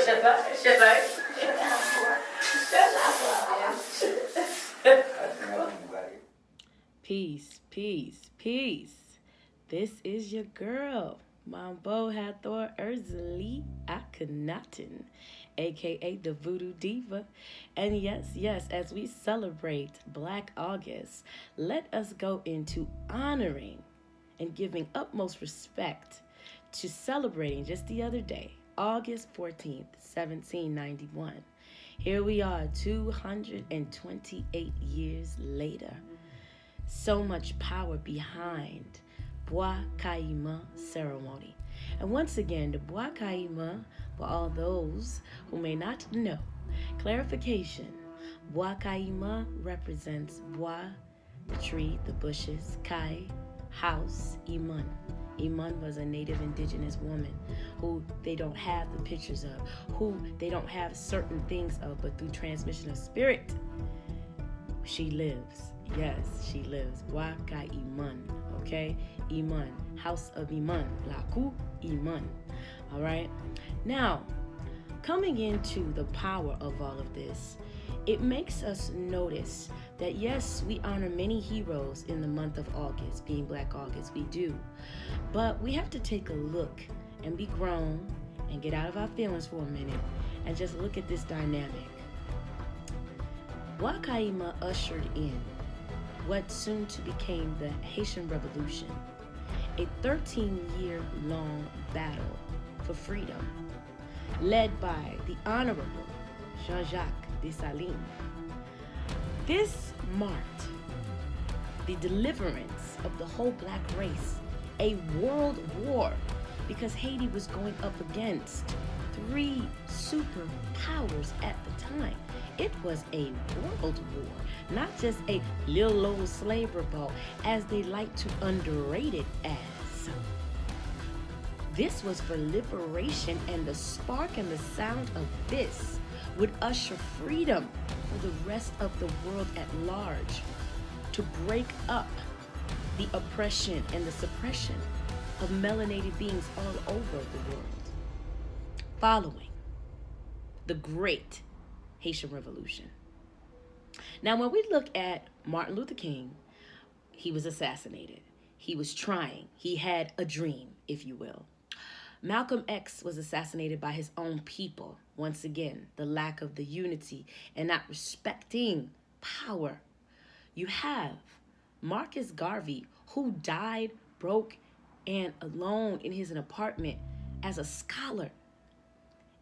sais pas. Peace, peace, peace. This is your girl, Mambo Hathor Erzli Akhenaten, aka the Voodoo Diva. And yes, as we celebrate Black August, let us go into honoring and giving utmost respect to celebrating just the other day, August 14th, 1791. Here we are, 228 years later. So much power behind Bois Caïman ceremony. And once again, the Bois Caïman, for all those who may not know, clarification, Bois Caïman represents Bois, the tree, the bushes, Kai, house, Iman. Iman was a native indigenous woman who they don't have the pictures of, who they don't have certain things of, but through transmission of spirit, she lives. Yes, she lives. Bois Kai Iman. Okay? Iman. House of Iman. Laku Iman. Alright? Now, coming into the power of all of this, it makes us notice that yes, we honor many heroes in the month of August, being Black August, we do. But we have to take a look and be grown and get out of our feelings for a minute and just look at this dynamic. Bois Caïman ushered in what soon to became the Haitian Revolution, a 13-year-long battle for freedom, led by the Honorable Jean-Jacques Dessalines. This marked the deliverance of the whole Black race, a world war, because Haiti was going up against 3 superpowers at the time. It was a world war, not just a little old slave revolt, as they like to underrate it as. This was for liberation, and the spark and the sound of this would usher freedom for the rest of the world at large, to break up the oppression and the suppression of melanated beings all over the world, following the great Haitian Revolution. Now, when we look at Martin Luther King, he was assassinated. He was trying. He had a dream, if you will. Malcolm X was assassinated by his own people. Once again, the lack of the unity and not respecting power. You have Marcus Garvey, who died broke and alone in his apartment as a scholar.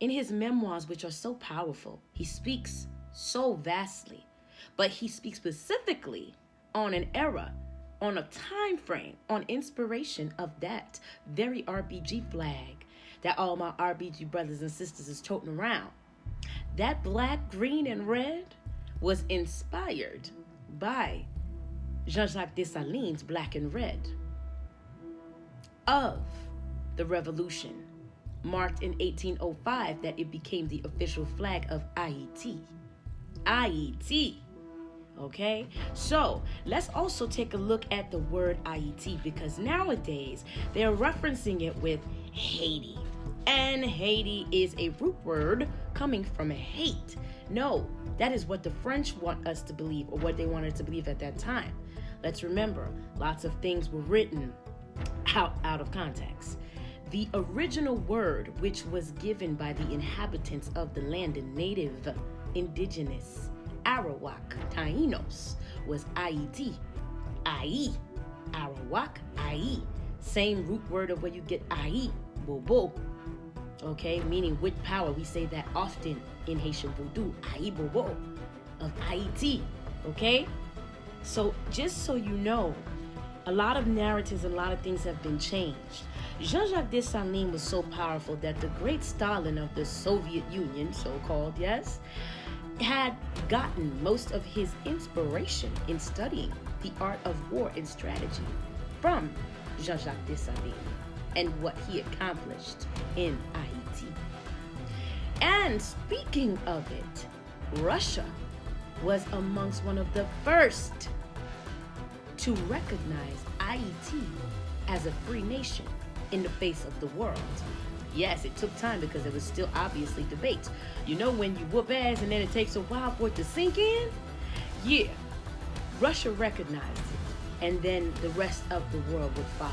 In his memoirs, which are so powerful, he speaks so vastly, but he speaks specifically on an era, on a time frame, on inspiration of that very RBG flag that all my RBG brothers and sisters is toting around. That black, green, and red was inspired by Jean-Jacques Dessalines' black and red of the revolution, marked in 1805 that it became the official flag of Haiti. Haiti. Okay, so let's also take a look at the word Haiti, because nowadays they're referencing it with Haiti. And Haiti is a root word coming from hate. No, that is what the French want us to believe, or what they wanted to believe at that time. Let's remember, lots of things were written out of context. The original word, which was given by the inhabitants of the land, the native, indigenous, Arawak, Taínos, was Haiti. Ai, Arawak, Ai. Same root word of where you get Ai, Bobo. Okay, meaning with power. We say that often in Haitian Voodoo, Ai Bobo, of Haiti. Okay? So just so you know, a lot of narratives and a lot of things have been changed. Jean-Jacques Dessalines was so powerful that the great Stalin of the Soviet Union, so-called, yes, had gotten most of his inspiration in studying the art of war and strategy from Jean-Jacques Dessalines and what he accomplished in Haiti. And speaking of it, Russia was amongst one of the first to recognize Haiti as a free nation in the face of the world. Yes, it took time because there was still obviously debates. You know when you whoop ass and then it takes a while for it to sink in? Yeah, Russia recognized it, and then the rest of the world would follow.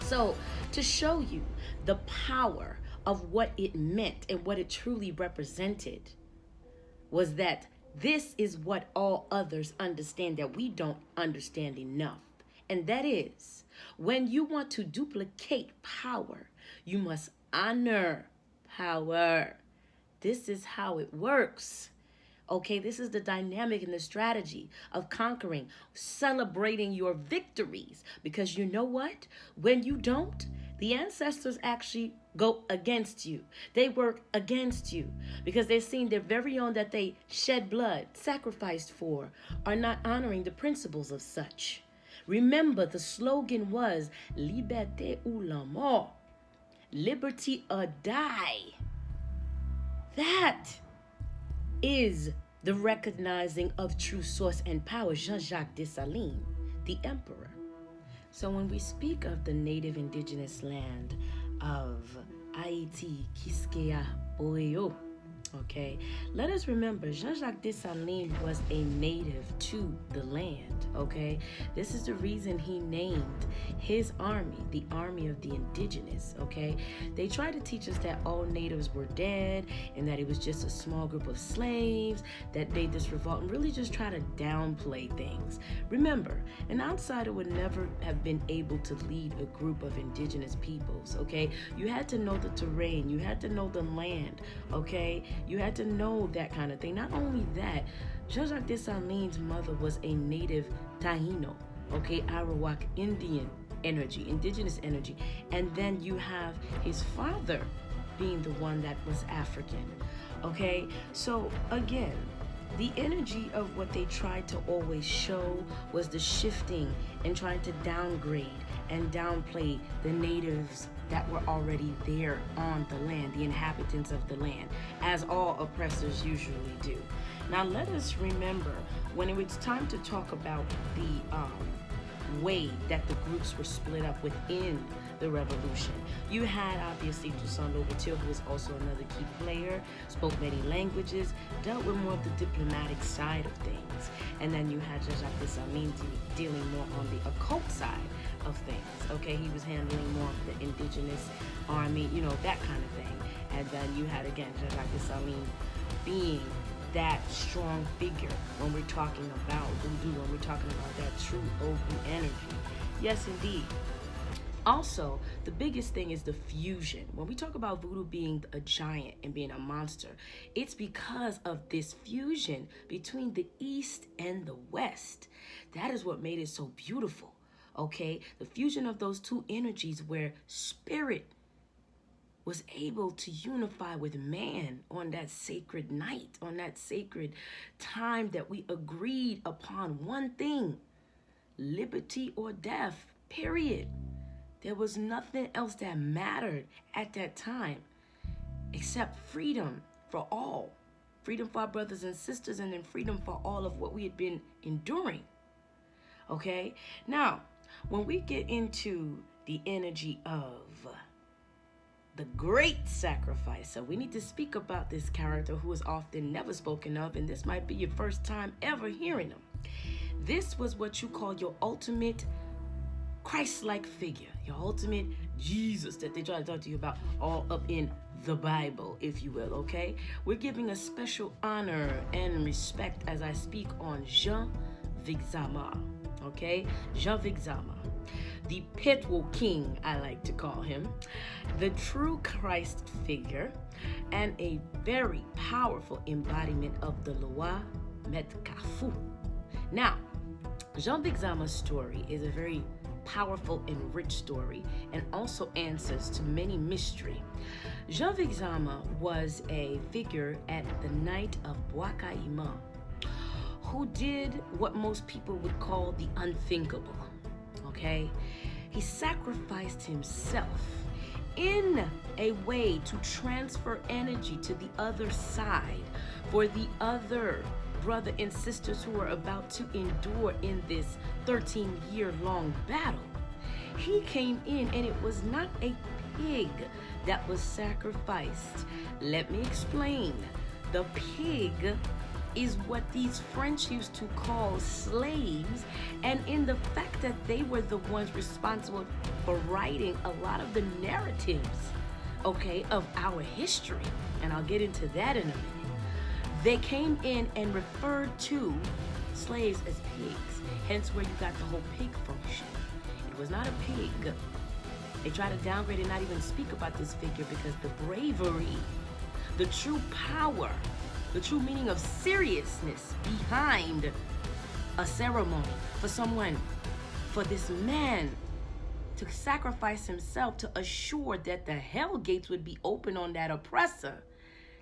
So, to show you the power of what it meant and what it truly represented, was that this is what all others understand that we don't understand enough. And that is, when you want to duplicate power, you must honor power. This is how it works. Okay, this is the dynamic and the strategy of conquering, celebrating your victories. Because you know what? When you don't, the ancestors actually go against you. They work against you because they're seeing their very own that they shed blood, sacrificed for, are not honoring the principles of such. Remember, the slogan was Liberté ou la mort, liberty or die. That is the recognizing of true source and power, Jean-Jacques Dessalines, the emperor. So when we speak of the native indigenous land of Haiti, Quisqueya, Oyo, okay, let us remember Jean-Jacques Dessalines was a native to the land, okay? This is the reason he named his army the Army of the Indigenous, okay? They tried to teach us that all natives were dead and that it was just a small group of slaves that made this revolt, and really just try to downplay things. Remember, an outsider would never have been able to lead a group of indigenous peoples, okay? You had to know the terrain, you had to know the land, okay? You had to know that kind of thing. Not only that, Jean-Jacques Dessalines' mother was a native Taino, okay, Arawak Indian energy, indigenous energy. And then you have his father being the one that was African, okay? So again, the energy of what they tried to always show was the shifting and trying to downgrade and downplay the natives that were already there on the land, the inhabitants of the land, as all oppressors usually do. Now let us remember, when it was time to talk about the way that the groups were split up within the revolution, you had obviously Toussaint Louverture, who was also another key player, spoke many languages, dealt with more of the diplomatic side of things. And then you had Jean-Jacques Dessalines dealing more on the occult side of things, okay? He was handling more of the indigenous army, you know, that kind of thing. And then you had, again, Jean-Jacques Dessalines being that strong figure when we're talking about voodoo, when we're talking about that true Ogu energy. Yes, indeed. Also, the biggest thing is the fusion. When we talk about voodoo being a giant and being a monster, it's because of this fusion between the East and the West. That is what made it so beautiful, okay? The fusion of those two energies where spirit was able to unify with man on that sacred night, on that sacred time that we agreed upon one thing: liberty or death, period. There was nothing else that mattered at that time except freedom for all. Freedom for our brothers and sisters, and then freedom for all of what we had been enduring. Okay? Now, when we get into the energy of the great sacrifice, so we need to speak about this character who is often never spoken of, and this might be your first time ever hearing him. This was what you call your ultimate Christ-like figure, your ultimate Jesus that they try to talk to you about, all up in the Bible, if you will, okay? We're giving a special honor and respect as I speak on Jean-Vicq Zama, okay? Jean-Vicq Zama, the Petwo King, I like to call him, the true Christ figure, and a very powerful embodiment of the Loi Metcalfe. Now, Jean-Vicq Zama's story is a very powerful and rich story, and also answers to many mystery. Jean-Vicq Zama was a figure at the night of Bwaka Iman, who did what most people would call the unthinkable, okay? He sacrificed himself in a way to transfer energy to the other side for the other brother and sisters who are about to endure in this 13-year-long battle. He came in, and it was not a pig that was sacrificed. Let me explain. The pig is what these French used to call slaves, and in the fact that they were the ones responsible for writing a lot of the narratives, okay, of our history, and I'll get into that in a minute. They came in and referred to slaves as pigs, hence where you got the whole pig function. It was not a pig. They try to downgrade and not even speak about this figure because the bravery, the true power, the true meaning of seriousness behind a ceremony for someone, for this man to sacrifice himself to assure that the hell gates would be open on that oppressor,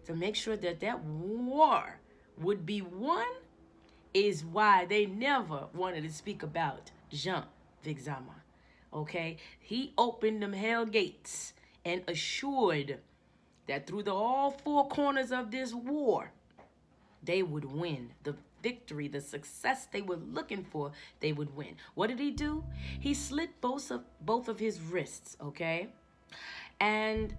to make sure that that war would be won, is why they never wanted to speak about Jean Vixama. Okay? He opened them hell gates and assured that through all four corners of this war, they would win. The victory, the success they were looking for, they would win. What did he do? He slit both of his wrists, okay? And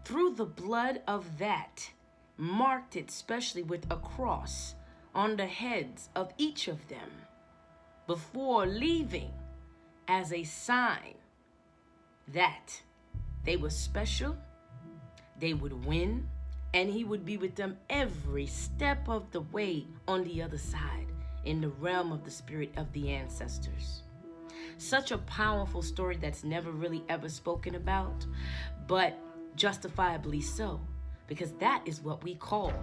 through the blood of that, marked it specially with a cross on the heads of each of them before leaving as a sign that they were special, they would win, and he would be with them every step of the way on the other side in the realm of the spirit of the ancestors. Such a powerful story that's never really ever spoken about, but justifiably so, because that is what we call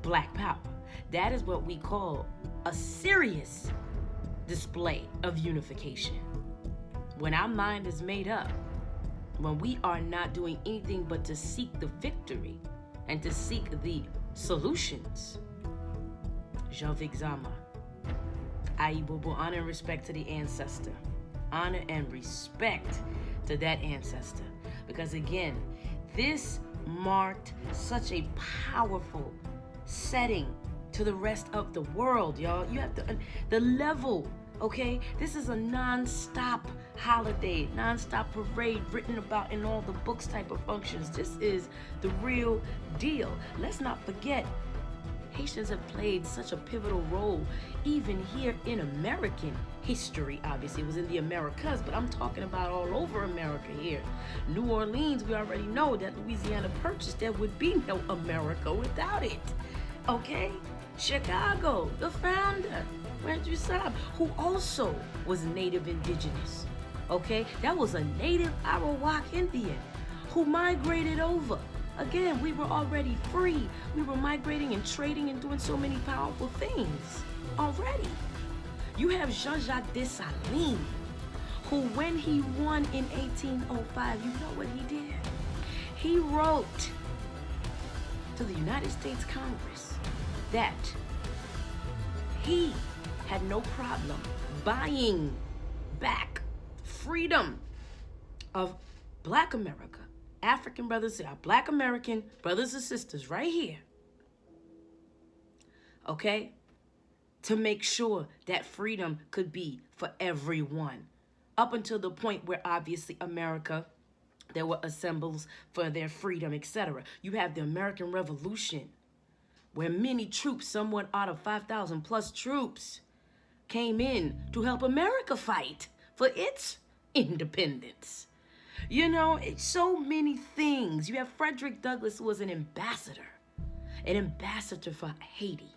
Black power. That is what we call a serious display of unification. When our mind is made up, when we are not doing anything but to seek the victory and to seek the solutions. Jean Vixama. Aibobo, honor and respect to the ancestor. Honor and respect to that ancestor. Because again, this marked such a powerful setting to the rest of the world, y'all. You have the level, okay? This is a non-stop holiday, non-stop parade written about in all the books type of functions. This is the real deal. Let's not forget, Haitians have played such a pivotal role even here in American history. Obviously, it was in the Americas, but I'm talking about all over America here. New Orleans, we already know that Louisiana Purchase, there would be no America without it, okay? Chicago, the founder, Andrew Saab, who also was native indigenous, okay? That was a native Arawak Indian who migrated over. Again, we were already free. We were migrating and trading and doing so many powerful things already. You have Jean-Jacques Dessalines, who when he won in 1805, you know what he did? He wrote to the United States Congress that he had no problem buying back freedom of Black America. African brothers, our Black American brothers and sisters right here, okay, to make sure that freedom could be for everyone. Up until the point where obviously America, there were assembles for their freedom, etc. You have the American Revolution, where many troops, somewhat out of 5,000 plus troops, came in to help America fight for its independence. You know, it's so many things. You have Frederick Douglass, who was an ambassador for Haiti.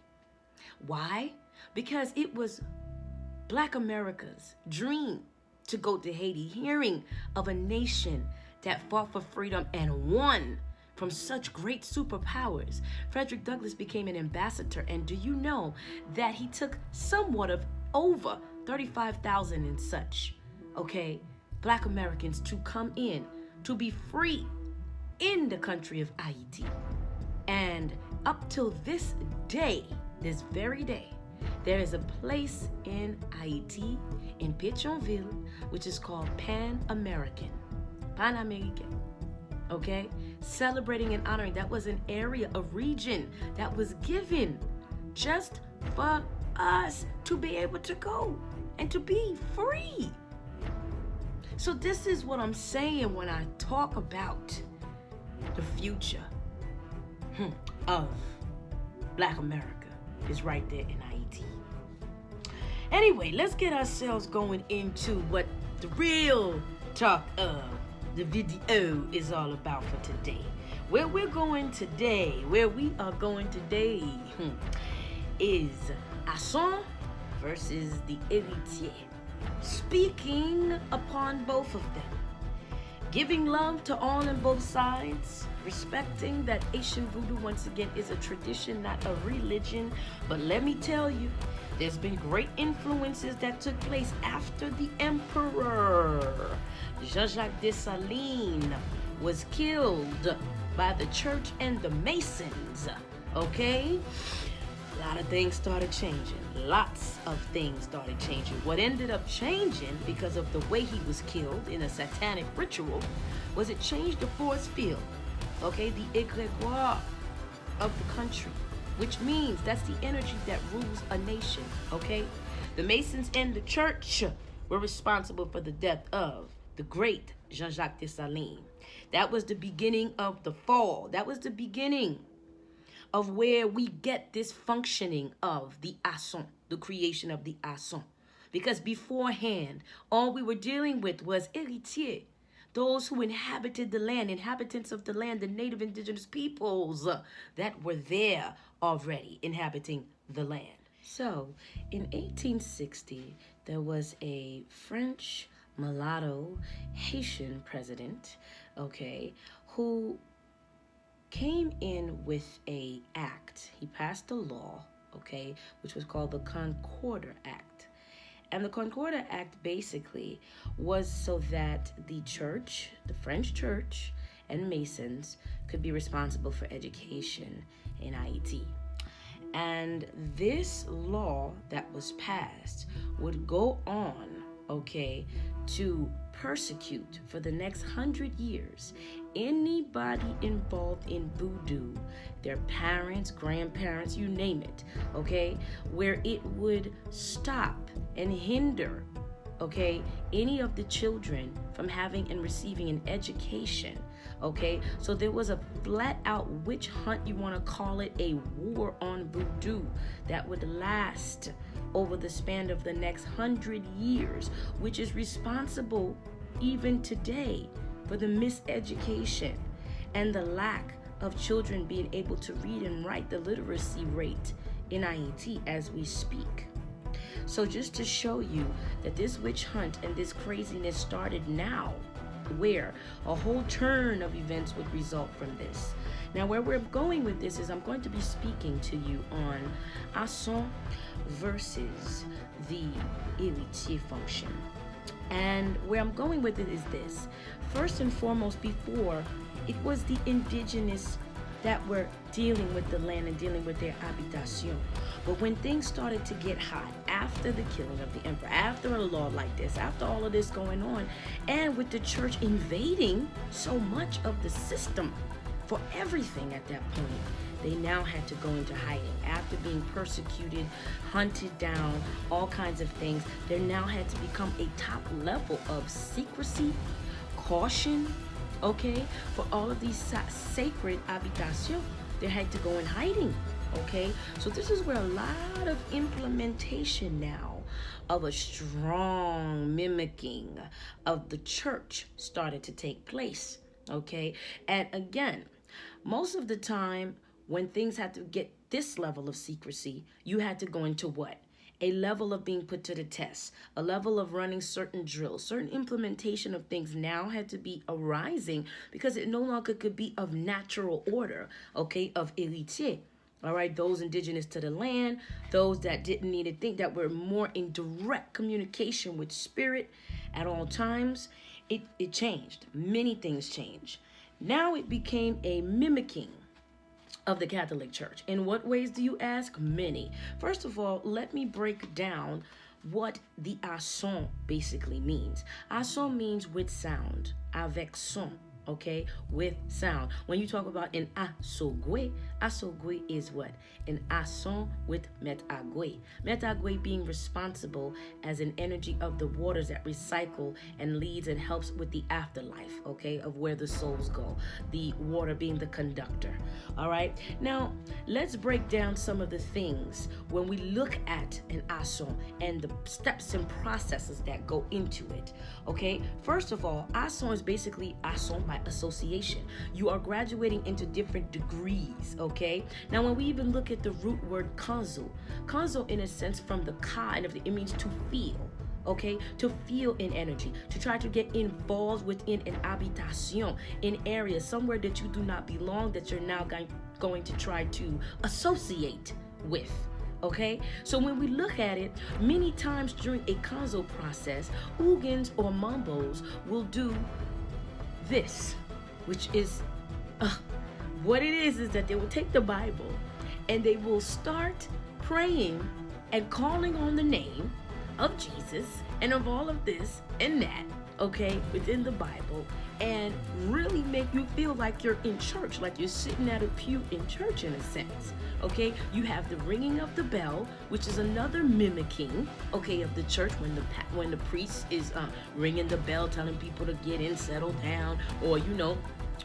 Why? Because it was Black America's dream to go to Haiti, hearing of a nation that fought for freedom and won from such great superpowers. Frederick Douglass became an ambassador, and do you know that he took somewhat of over 35,000 and such, okay, Black Americans to come in, to be free in the country of Haiti. And up till this day, this very day, there is a place in Haiti, in Pétionville, which is called Pan-American, okay? Celebrating and honoring. That was an area, a region that was given just for us to be able to go and to be free. So this is what I'm saying when I talk about the future of Black America is right there in Haiti. Anyway, let's get ourselves going into what the real talk of the video is all about for today. Where we are going today is asson versus the eritye. Speaking upon both of them. Giving love to all on both sides. Respecting that Haitian voodoo, once again, is a tradition, not a religion. But let me tell you, there's been great influences that took place after the emperor Jean-Jacques Dessalines was killed by the church and the Masons. Okay? A lot of things started changing. Lots of things started changing. What ended up changing because of the way he was killed in a satanic ritual was it changed the force field. Okay, the egregore of the country, which means that's the energy that rules a nation. Okay, the Masons and the church were responsible for the death of the great Jean-Jacques Dessalines. That was the beginning of the fall. That was the beginning of where we get this functioning of the asson, the creation of the asson. Because beforehand, all we were dealing with was eritye, those who inhabited the land, inhabitants of the land, the native indigenous peoples that were there already inhabiting the land. So, in 1860, there was a French mulatto Haitian president, okay, who came in with a act. He passed a law, okay, which was called the Concordat Act. And the Concordat Act basically was so that the church, the French church, and Masons could be responsible for education in Haiti. And this law that was passed would go on, okay, to persecute for the next 100 years anybody involved in voodoo, their parents, grandparents, you name it, okay, where it would stop and hinder, okay, any of the children from having and receiving an education, okay. So there was a flat out witch hunt, you want to call it, a war on voodoo that would last over the span of the next 100 years, which is responsible even today for the miseducation and the lack of children being able to read and write, the literacy rate in Haiti as we speak. So just to show you that this witch hunt and this craziness started now, where a whole turn of events would result from this. Now, where we're going with this is I'm going to be speaking to you on asson versus the eritye function. And where I'm going with it is this. First and foremost, before, it was the indigenous that were dealing with the land and dealing with their habitation. But when things started to get hot, after the killing of the emperor, after a law like this, after all of this going on, and with the church invading so much of the system for everything at that point, they now had to go into hiding. After being persecuted, hunted down, all kinds of things, there now had to become a top level of secrecy, caution, okay, for all of these sacred habitations. They had to go in hiding, okay. So this is where a lot of implementation now of a strong mimicking of the church started to take place, okay. And again, most of the time when things had to get this level of secrecy, you had to go into what? A level of being put to the test, a level of running certain drills, certain implementation of things now had to be arising because it no longer could be of natural order, okay, of eritye. All right, those indigenous to the land, those that didn't need to think, that were more in direct communication with spirit at all times, it changed. Many things changed. Now it became a mimicking of the Catholic Church. In what ways do you ask? Many. First of all, let me break down what the asson basically means. Asson means with sound, avec son, okay, with sound. When you talk about an asogwe, asogwe is what? An asson with metagwe. Metagwe being responsible as an energy of the waters that recycle and leads and helps with the afterlife, okay, of where the souls go. The water being the conductor. All right. Now, let's break down some of the things when we look at an asson and the steps and processes that go into it. Okay. First of all, asson is basically asson by association. You are graduating into different degrees, okay? Now, when we even look at the root word kanzo, kanzo in a sense from the ka, and it means to feel, okay? To feel in energy, to try to get involved within an habitation, in areas, somewhere that you do not belong, that you're now going to try to associate with. Okay, so when we look at it, many times during a kanzo process, ugins or mambos will do this, which is what it is that they will take the Bible and they will start praying and calling on the name of Jesus and of all of this and that, okay, within the Bible, and really make you feel like you're in church, like you're sitting at a pew in church in a sense. Okay, you have the ringing of the bell, which is another mimicking, okay, of the church when the priest is ringing the bell, telling people to get in, settle down, or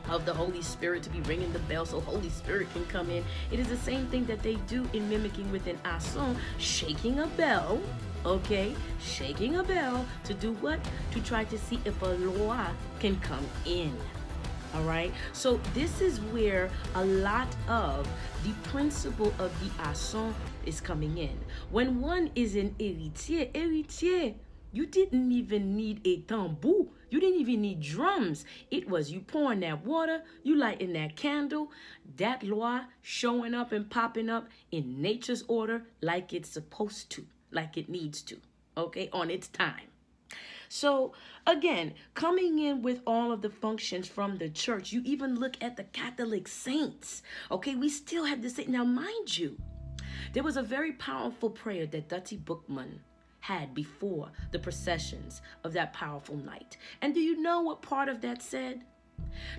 of the Holy Spirit to be ringing the bell so Holy Spirit can come in. It is the same thing that they do in mimicking with an asson, shaking a bell. Okay, shaking a bell to do what? To try to see if a loi can come in. All right, so this is where a lot of the principle of the asson is coming in. When one is an eritye, you didn't even need a tambour. You didn't even need drums. It was you pouring that water, you lighting that candle, that loi showing up and popping up in nature's order like it's supposed to, like it needs to, okay, on its time. So again, coming in with all of the functions from the church, you even look at the Catholic saints, okay, we still have the saint. Now, mind you, there was a very powerful prayer that Dutty Bookman had before the processions of that powerful night. And do you know what part of that said?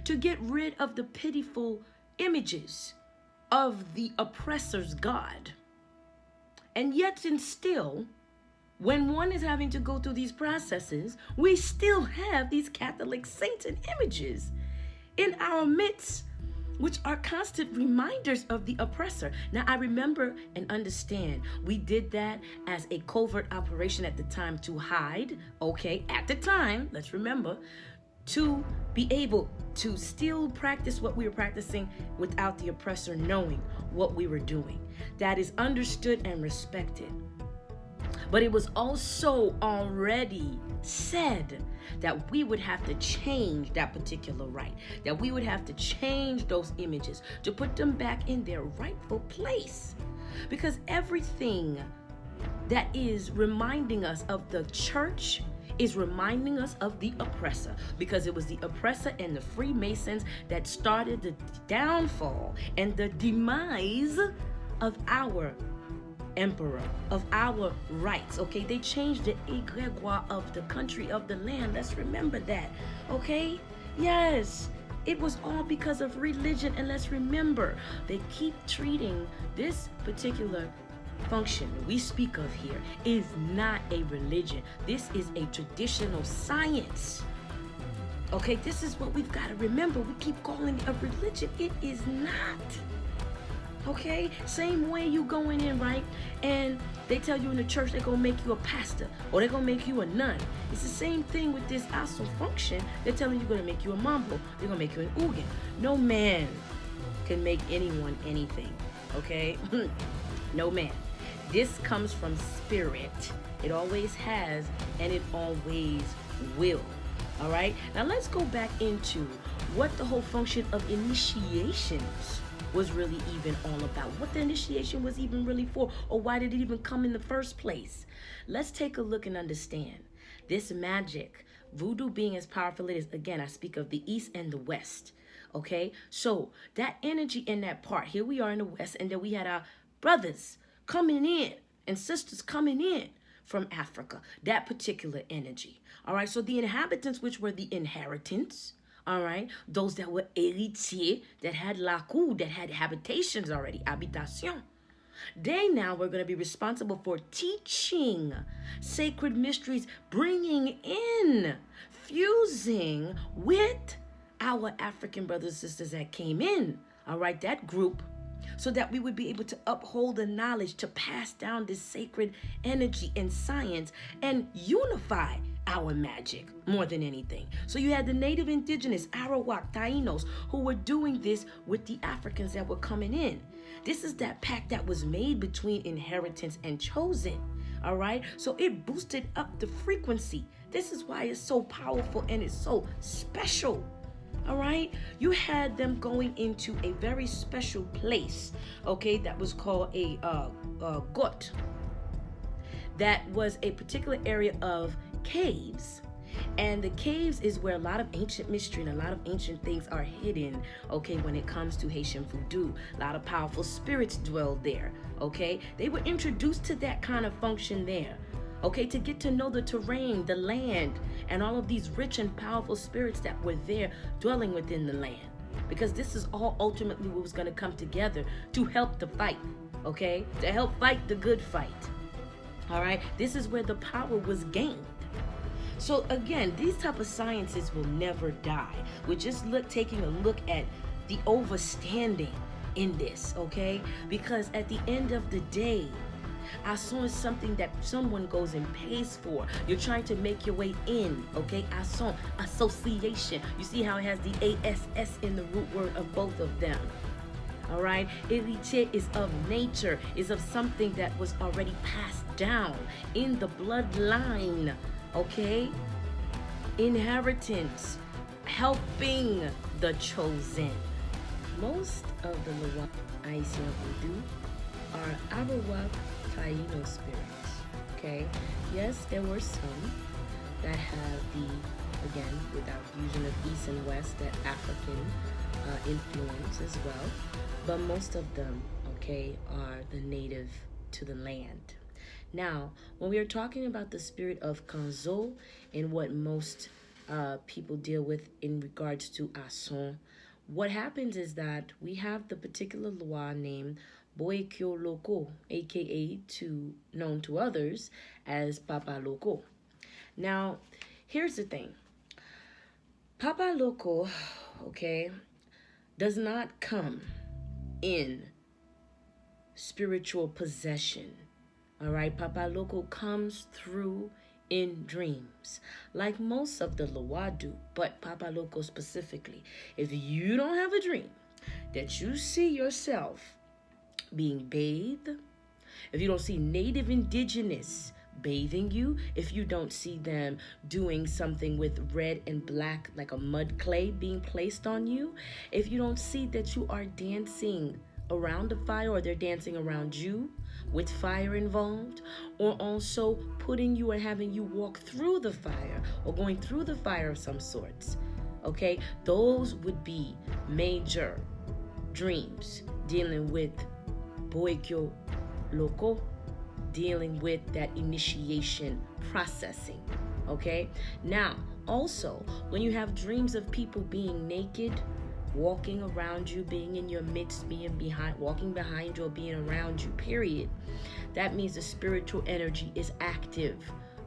To get rid of the pitiful images of the oppressor's God. And yet and still, when one is having to go through these processes, we still have these Catholic saints and images in our midst, which are constant reminders of the oppressor. Now, I remember and understand we did that as a covert operation at the time to hide, okay, at the time, let's remember, to be able to still practice what we were practicing without the oppressor knowing what we were doing. That is understood and respected. But it was also already said that we would have to change that particular rite, that we would have to change those images to put them back in their rightful place. Because everything that is reminding us of the church is reminding us of the oppressor, because it was the oppressor and the Freemasons that started the downfall and the demise of our emperor, of our rights. Okay, they changed the egregore of the country, of the land. Let's remember that. Okay, yes, it was all because of religion. And let's remember, they keep treating this particular function we speak of here is not a religion. This is a traditional science. Okay, this is what we've got to remember. We keep calling it a religion. It is not. Okay, same way you going in, right? And they tell you in the church they're gonna make you a pastor or they're gonna make you a nun. It's the same thing with this asson function. They're telling you gonna make you a mambo. They're gonna make you an ugin. No man can make anyone anything. Okay, no man. This comes from spirit. It always has, and it always will. All right. Now let's go back into what the whole function of initiations was really even all about, what the initiation was even really for, or why did it even come in the first place. Let's take a look and understand this magic, voodoo being as powerful it is. Again, I speak of the East and the West. Okay, so that energy in that part, here we are in the West, and then we had our brothers coming in and sisters coming in from Africa, that particular energy. All right, so the inhabitants, which were the inheritance, All right, those that were eritye, that had laku, that had habitations already, habitation. They now were going to be responsible for teaching sacred mysteries, bringing in, fusing with our African brothers and sisters that came in, all right, that group, so that we would be able to uphold the knowledge, to pass down this sacred energy and science and unify our magic more than anything. So you had the native indigenous Arawak, Tainos, who were doing this with the Africans that were coming in. This is that pact that was made between inheritance and chosen. All right, so it boosted up the frequency. This is why it's so powerful and it's so special. All right, you had them going into a very special place, okay, that was called a got. That was a particular area of caves. And the caves is where a lot of ancient mystery and a lot of ancient things are hidden, okay, when it comes to Haitian voodoo. A lot of powerful spirits dwell there, okay? They were introduced to that kind of function there, okay, to get to know the terrain, the land, and all of these rich and powerful spirits that were there dwelling within the land. Because this is all ultimately what was going to come together to help the fight, okay? To help fight the good fight. All right, this is where the power was gained. So again, these type of sciences will never die. We're just taking a look at the overstanding in this, okay? Because at the end of the day, asson is something that someone goes and pays for. You're trying to make your way in, okay? Asson, association. You see how it has the ASS in the root word of both of them. All right, eritye is of nature, is of something that was already passed down in the bloodline, okay? Inheritance, helping the chosen. Most of the Loa Haitian Voodoo are Arawak Taino spirits, okay? Yes, there were some that have the, again, without fusion of East and West, that African influence as well. But most of them, okay, are the native to the land. Now, when we are talking about the spirit of Kanzo and what most people deal with in regards to asson, what happens is that we have the particular Loa named Boekyo Loko, aka known to others as Papa Loko. Now, here's the thing. Papa Loko, okay, does not come in spiritual possession. All right, Papa Loko comes through in dreams, like most of the Loa do, but Papa Loko specifically. If you don't have a dream that you see yourself being bathed, if you don't see native indigenous bathing you, if you don't see them doing something with red and black like a mud clay being placed on you, if you don't see that you are dancing around the fire or they're dancing around you with fire involved, or also putting you and having you walk through the fire or going through the fire of some sorts, okay, those would be major dreams dealing with Boekyo Loko, dealing with that initiation processing, okay? Now, also, when you have dreams of people being naked, walking around you, being in your midst, walking behind you or being around you, period, that means the spiritual energy is active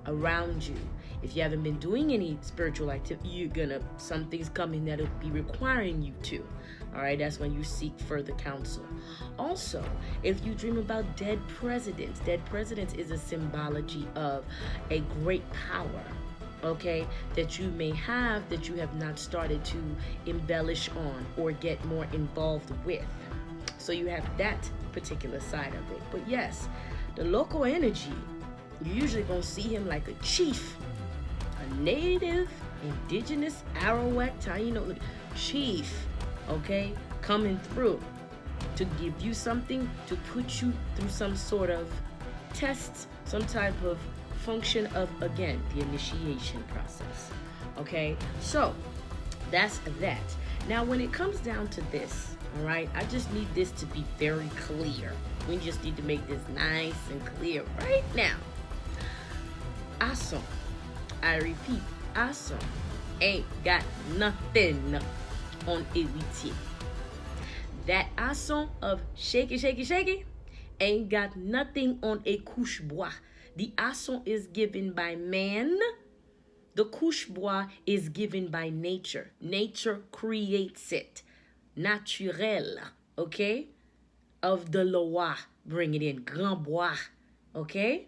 around you. If you haven't been doing any spiritual activity, something's coming that'll be requiring you to. All right, that's when you seek further counsel. Also, if you dream about dead presidents is a symbology of a great power, okay, that you may have, that you have not started to embellish on or get more involved with. So you have that particular side of it. But yes, the local energy, you're usually going to see him like a chief, a native, indigenous, Arawak, Taino chief, okay, coming through to give you something, to put you through some sort of test, some type of function of, again, the initiation process, okay? So that's that. Now, when it comes down to this, all right, I just need this to be very clear. We just need to make this nice and clear right now. Asson, I repeat, asson ain't got nothing on eritye. That asson of shaky, shaky, shaky ain't got nothing on a couche bois. The asson is given by man. The couche bois is given by nature. Nature creates it. Naturel, okay? Of the Loa, bring it in. Grand bois, okay?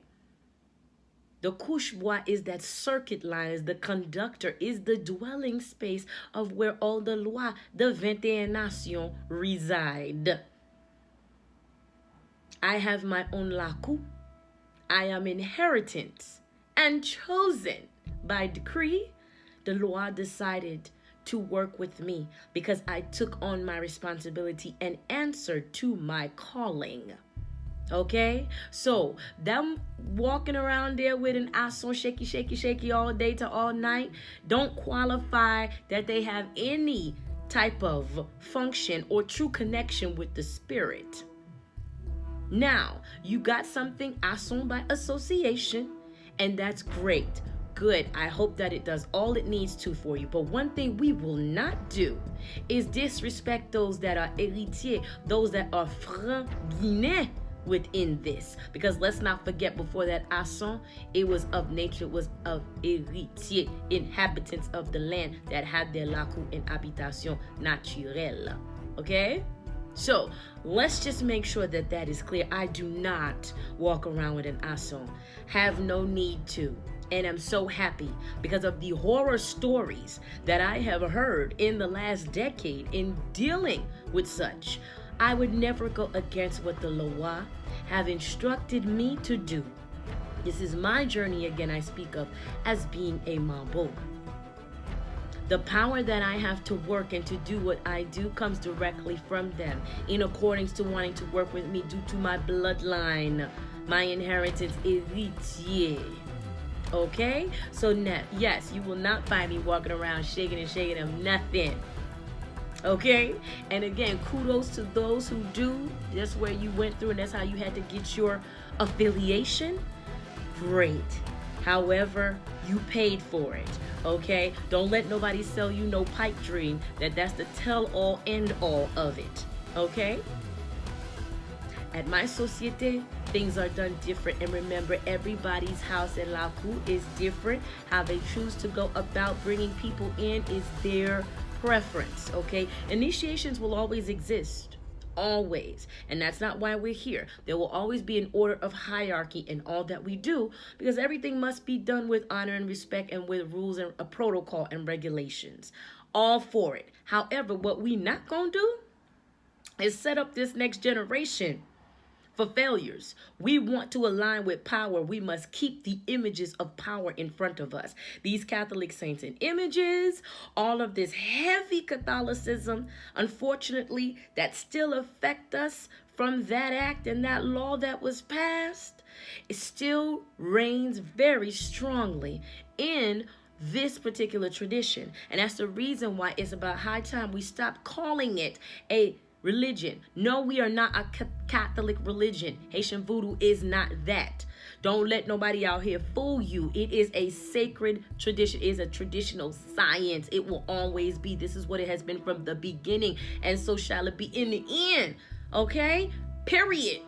The couche bois is that circuit line, is the conductor, is the dwelling space of where all the lois, the 21 nations, reside. I have my own laku. I am inheritance and chosen by decree. The loi decided to work with me because I took on my responsibility and answered to my calling. Okay, so them walking around there with an asson shaky, shaky, shaky all day to all night don't qualify that they have any type of function or true connection with the spirit. Now, you got something asson by association, and that's great. Good. I hope that it does all it needs to for you. But one thing we will not do is disrespect those that are eritye, those that are franc within this, because let's not forget, before that asson, it was of nature, it was of eritye, inhabitants of the land that had their laku and habitation naturelle. Okay, so let's just make sure that that is clear. I do not walk around with an asson, have no need to, and I'm so happy because of the horror stories that I have heard in the last decade in dealing with such. I would never go against what the Loa have instructed me to do. This is my journey, again, I speak of as being a mambo. The power that I have to work and to do what I do comes directly from them, in accordance to wanting to work with me due to my bloodline, my inheritance, eritye. Okay? So, yes, you will not find me walking around shaking and shaking of nothing. Okay, and again, kudos to those who do. That's where you went through, and that's how you had to get your affiliation. Great. However, you paid for it. Okay, don't let nobody sell you no pipe dream that's the tell-all, end-all of it. Okay. At my societe, things are done different, and remember, everybody's house and laku is different. How they choose to go about bringing people in is their preference. Okay, initiations will always exist, always, and that's not why we're here. There will always be an order of hierarchy in all that we do, because everything must be done with honor and respect and with rules and a protocol and regulations. All for it. However, what we not gonna do is set up this next generation for failures. We want to align with power. We must keep the images of power in front of us. These Catholic saints and images, all of this heavy Catholicism, unfortunately, that still affect us from that act and that law that was passed, it still reigns very strongly in this particular tradition. And that's the reason why it's about high time we stop calling it a religion. No, we are not a Catholic religion. Haitian voodoo is not that. Don't let nobody out here fool you. It is a sacred tradition. It is a traditional science. It will always be. This is what it has been from the beginning, and so shall it be in the end. Okay? Period.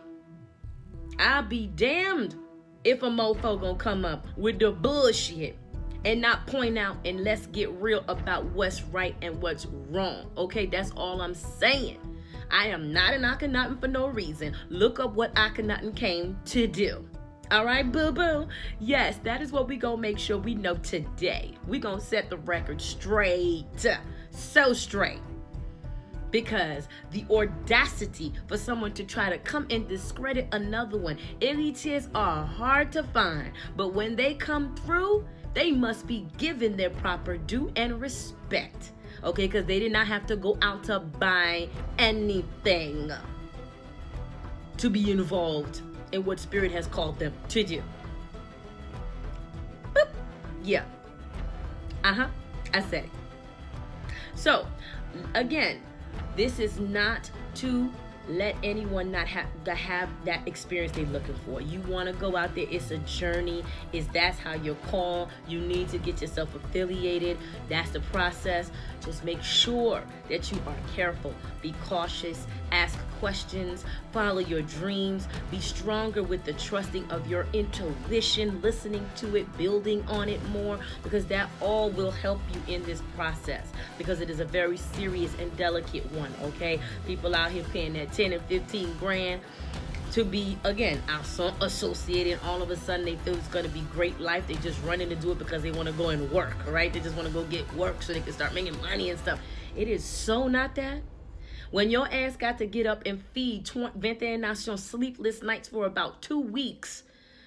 I'll be damned if a mofo gonna come up with the bullshit and not point out, and let's get real about what's right and what's wrong. Okay? That's all I'm saying. I am not an Akhenaten for no reason. Look up what Akhenaten came to do. All right, boo-boo? Yes, that is what we gonna make sure we know today. We gonna set the record straight. So straight. Because the audacity for someone to try to come and discredit another one. Elites are hard to find. But when they come through, they must be given their proper due and respect. Okay, because they did not have to go out to buy anything to be involved in what Spirit has called them to do. Boop. Yeah. I said it. So, again, this is not to let anyone not have that experience they're looking for. You want to go out there. It's a journey. That's how you're called. You need to get yourself affiliated. That's the process. Just make sure that you are careful. Be cautious. Ask questions. Follow your dreams. Be stronger with the trusting of your intuition, listening to it, building on it more, because that all will help you in this process, because it is a very serious and delicate one, okay? People out here paying that 10 and 15 grand to be, again, asson associated. All of a sudden they feel it's going to be great life. They just run in to do it because they want to go and work, right? They just want to go get work so they can start making money and stuff. It is so not that. When your ass got to get up and feed 21 sleepless nights for about 2 weeks,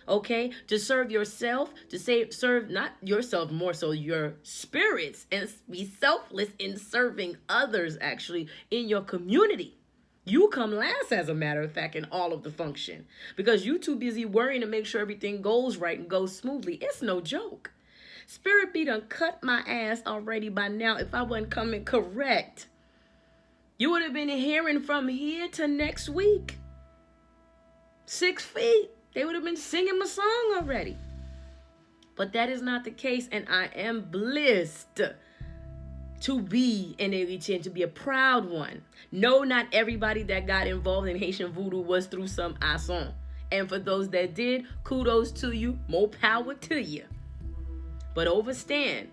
okay, to serve yourself, to serve not yourself, more so your spirits, and be selfless in serving others, actually, in your community. You come last, as a matter of fact, in all of the function, because you too busy worrying to make sure everything goes right and goes smoothly. It's no joke. Spirit be done cut my ass already by now if I wasn't coming correct. You would have been hearing from here to next week. 6 feet. They would have been singing my song already. But that is not the case, and I am blessed to be an eritye and to be a proud one. No, not everybody that got involved in Haitian voodoo was through some asson. And for those that did, kudos to you. More power to you. But understand,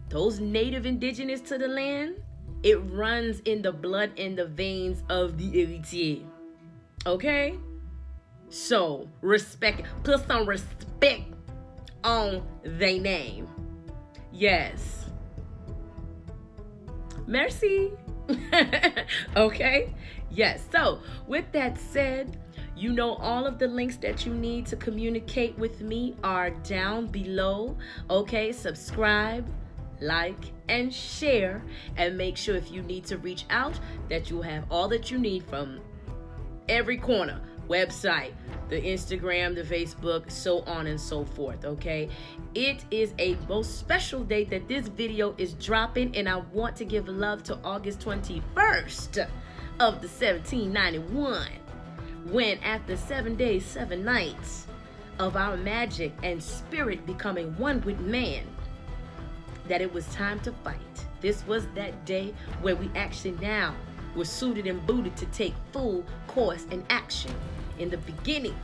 those native indigenous to the land, it runs in the blood and the veins of the eritye. Okay? So, respect. Put some respect on their name. Yes. Merci. Okay? Yes. So, with that said, you know all of the links that you need to communicate with me are down below. Okay? Subscribe, like, and share, and make sure if you need to reach out that you have all that you need from every corner. Website, the Instagram, the Facebook, so on and so forth, okay? It is a most special date that this video is dropping, and I want to give love to August 21st of the 1791, when after 7 days, 7 nights of our magic and spirit becoming one with man, that it was time to fight. This was that day where we actually now were suited and booted to take full course and action in the beginning,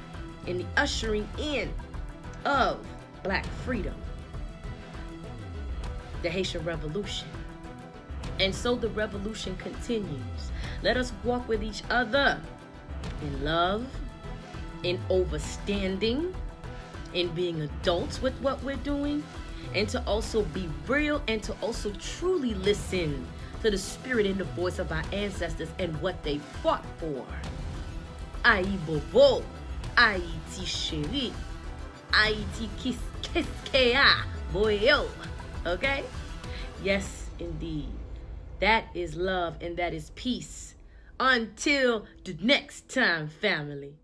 in the ushering in of Black freedom, the Haitian Revolution. And so the revolution continues. Let us walk with each other in love, in overstanding, in being adults with what we're doing, and to also be real and to also truly listen to the spirit and the voice of our ancestors and what they fought for. Aïe bobo, Haïti chéri, Haïti kiskea boyo. Okay? Yes, indeed. That is love and that is peace. Until the next time, family.